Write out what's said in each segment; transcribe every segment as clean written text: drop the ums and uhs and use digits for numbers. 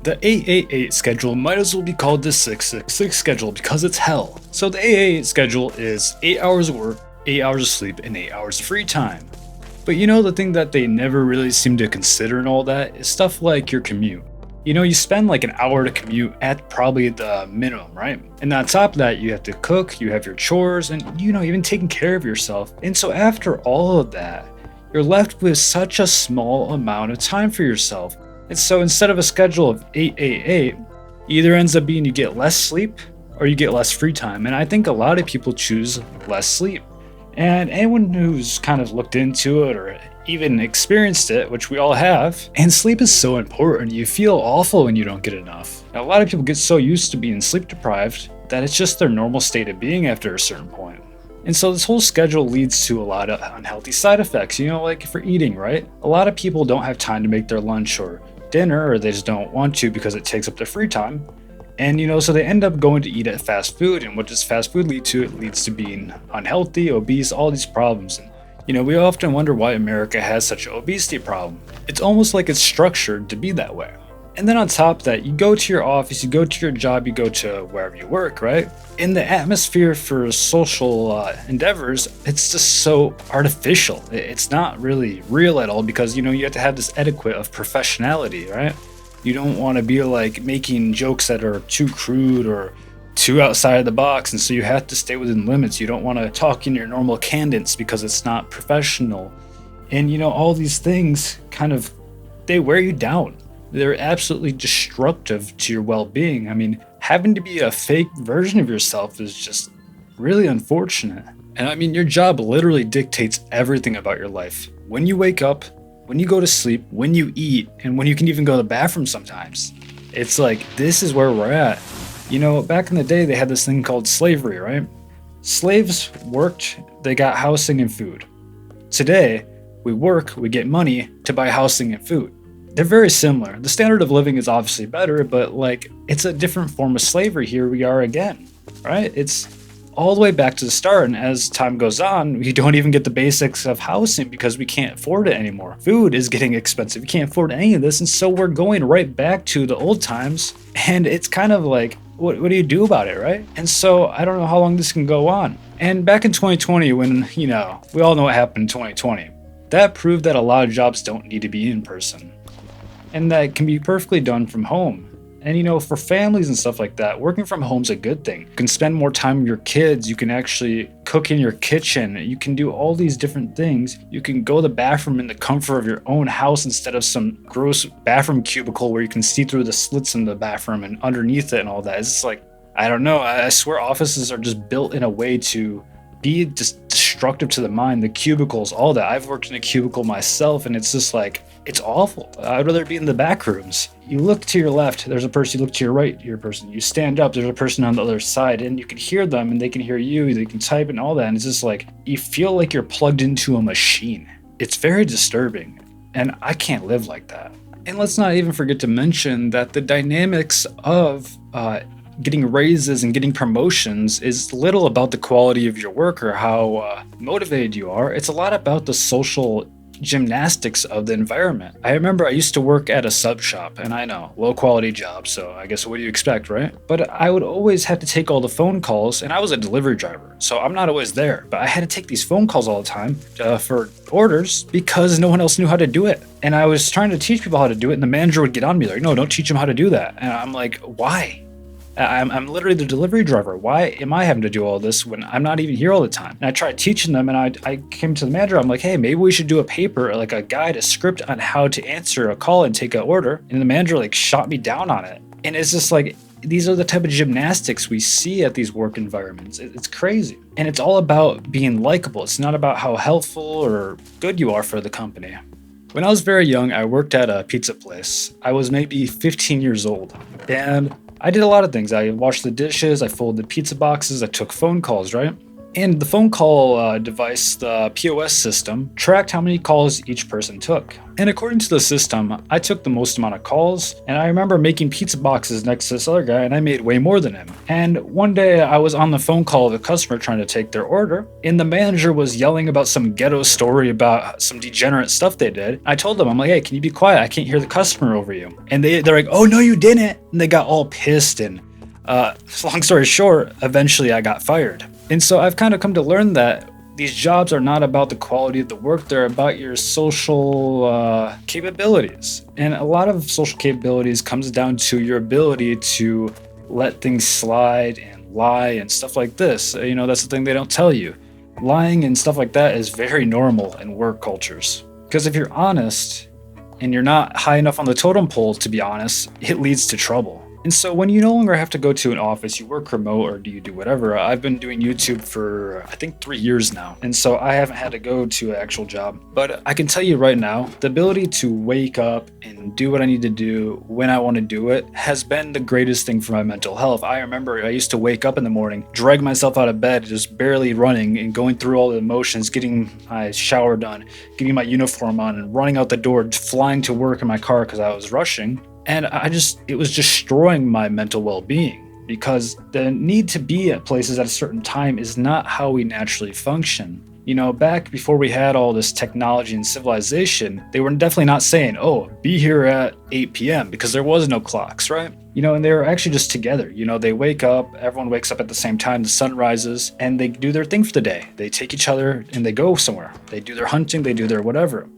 The 888 schedule might as well be called the 666 schedule because it's hell. So the 888 schedule is 8 hours of work, 8 hours of sleep, and 8 hours of free time. But the thing that they never really seem to consider in all that is stuff like your commute. You spend like an hour to commute at probably the minimum, right? And on top of that, you have to cook, you have your chores, and even taking care of yourself. And so after all of that, you're left with such a small amount of time for yourself. And so instead of a schedule of 888, either ends up being you get less sleep or you get less free time. And I think a lot of people choose less sleep. And anyone who's kind of looked into it or even experienced it, which we all have, and sleep is so important. You feel awful when you don't get enough. Now, a lot of people get so used to being sleep deprived that it's just their normal state of being after a certain point. And so this whole schedule leads to a lot of unhealthy side effects, like for eating, right? A lot of people don't have time to make their lunch or dinner, or they just don't want to because it takes up their free time. And so they end up going to eat at fast food, and what does fast food lead to? It leads to being unhealthy, obese, all these problems. And we often wonder why America has such an obesity problem. It's almost like it's structured to be that way. And then on top of that, you go to your office, you go to your job, you go to wherever you work, right? In the atmosphere for social endeavors, it's just so artificial. It's not really real at all because, you have to have this etiquette of professionality, right? You don't want to be like making jokes that are too crude or too outside of the box, and so you have to stay within limits. You don't want to talk in your normal cadence because it's not professional. And all these things they wear you down. They're absolutely destructive to your well-being. I mean, having to be a fake version of yourself is just really unfortunate. And your job literally dictates everything about your life. When you wake up, when you go to sleep, when you eat, and when you can even go to the bathroom sometimes. It's like, this is where we're at. Back in the day, they had this thing called slavery, right? Slaves worked, they got housing and food. Today, we work, we get money to buy housing and food. They're very similar. The standard of living is obviously better, but it's a different form of slavery. Here we are again, right? It's all the way back to the start. And as time goes on, we don't even get the basics of housing because we can't afford it anymore. Food is getting expensive. We can't afford any of this. And so we're going right back to the old times. And it's kind of like, what do you do about it, right? And so I don't know how long this can go on. And back in 2020, when, we all know what happened in 2020, that proved that a lot of jobs don't need to be in person. And that can be perfectly done from home. And for families and stuff like that, working from home is a good thing. You can spend more time with your kids. You can actually cook in your kitchen. You can do all these different things. You can go to the bathroom in the comfort of your own house instead of some gross bathroom cubicle where you can see through the slits in the bathroom and underneath it and all that. It's just like, I don't know. I swear offices are just built in a way to be just destructive to the mind. The cubicles, all that. I've worked in a cubicle myself, and it's just like, it's awful. I'd rather be in the back rooms. You look to your left, there's a person. You look to your right, your person. You stand up, there's a person on the other side, and you can hear them, and they can hear you. They can type and all that, and it's just like, you feel like you're plugged into a machine. It's very disturbing, and I can't live like that. And let's not even forget to mention that the dynamics of getting raises and getting promotions is little about the quality of your work or how motivated you are. It's a lot about the social gymnastics of the environment. I remember I used to work at a sub shop, and I know, low quality job, so I guess what do you expect, right? But I would always have to take all the phone calls, and I was a delivery driver, so I'm not always there, but I had to take these phone calls all the time for orders because no one else knew how to do it. And I was trying to teach people how to do it, and the manager would get on me like, no, don't teach them how to do that. And I'm like, why? I'm literally the delivery driver. Why am I having to do all this when I'm not even here all the time? And I tried teaching them, and I came to the manager. I'm like, hey, maybe we should do a paper, like a guide, a script on how to answer a call and take an order. And the manager shot me down on it. And it's just like, these are the type of gymnastics we see at these work environments. It's crazy. And it's all about being likable. It's not about how helpful or good you are for the company. When I was very young, I worked at a pizza place. I was maybe 15 years old. And I did a lot of things. I washed the dishes, I folded the pizza boxes, I took phone calls, right? And the phone call device, the POS system, tracked how many calls each person took. And according to the system, I took the most amount of calls, and I remember making pizza boxes next to this other guy, and I made way more than him. And one day I was on the phone call with a customer trying to take their order, and the manager was yelling about some ghetto story about some degenerate stuff they did. I told them, I'm like, hey, can you be quiet? I can't hear the customer over you. And they're like, oh, no, you didn't. And they got all pissed, and long story short, eventually I got fired. And so I've kind of come to learn that these jobs are not about the quality of the work, they're about your social capabilities. And a lot of social capabilities comes down to your ability to let things slide and lie and stuff like this. That's the thing they don't tell you. Lying and stuff like that is very normal in work cultures. Because if you're honest and you're not high enough on the totem pole to be honest, it leads to trouble. And so when you no longer have to go to an office, you work remote or do you do whatever. I've been doing YouTube for I think 3 years now. And so I haven't had to go to an actual job. But I can tell you right now, the ability to wake up and do what I need to do when I want to do it has been the greatest thing for my mental health. I remember I used to wake up in the morning, drag myself out of bed, just barely running and going through all the motions, getting my shower done, getting my uniform on and running out the door, flying to work in my car because I was rushing. And it was destroying my mental well-being because the need to be at places at a certain time is not how we naturally function. Back before we had all this technology and civilization, they were definitely not saying, oh, be here at 8 p.m. because there was no clocks, right? And they were actually just together. They wake up, everyone wakes up at the same time, the sun rises, and they do their thing for the day. They take each other and they go somewhere. They do their hunting, they do their whatever.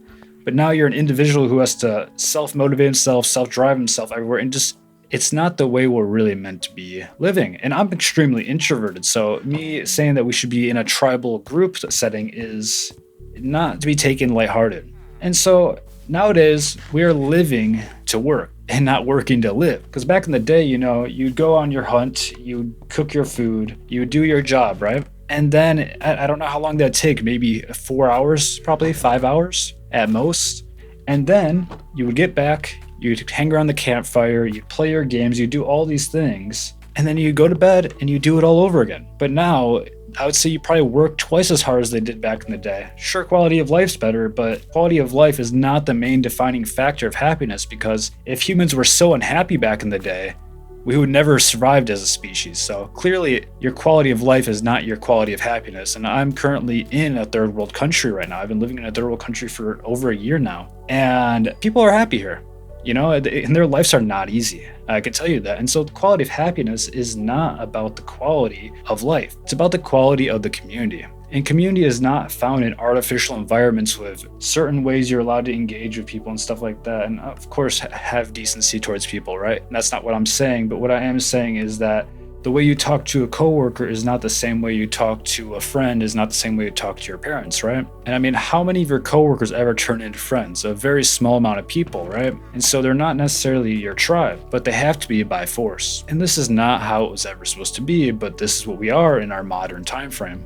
But now you're an individual who has to self-motivate himself, self-drive himself everywhere, and it's not the way we're really meant to be living. And I'm extremely introverted, so me saying that we should be in a tribal group setting is not to be taken lighthearted. And so nowadays, we're living to work and not working to live. Because back in the day, you'd go on your hunt, you'd cook your food, you'd do your job, right? And then, I don't know how long that'd take, maybe 4 hours, probably 5 hours at most. And then you would get back, you'd hang around the campfire, you'd play your games, you'd do all these things, and then you go to bed and you do it all over again. But now, I would say you probably work twice as hard as they did back in the day. Sure, quality of life's better, but quality of life is not the main defining factor of happiness, because if humans were so unhappy back in the day, we would never have survived as a species. So clearly your quality of life is not your quality of happiness. And I'm currently in a third world country right now. I've been living in a third world country for over a year now. And people are happy here, and their lives are not easy. I can tell you that. And so the quality of happiness is not about the quality of life. It's about the quality of the community. And community is not found in artificial environments with certain ways you're allowed to engage with people and stuff like that. And of course, have decency towards people, right? And that's not what I'm saying. But what I am saying is that the way you talk to a coworker is not the same way you talk to a friend, is not the same way you talk to your parents, right? And I mean, how many of your coworkers ever turn into friends? A very small amount of people, right? And so they're not necessarily your tribe, but they have to be by force. And this is not how it was ever supposed to be, but this is what we are in our modern time frame.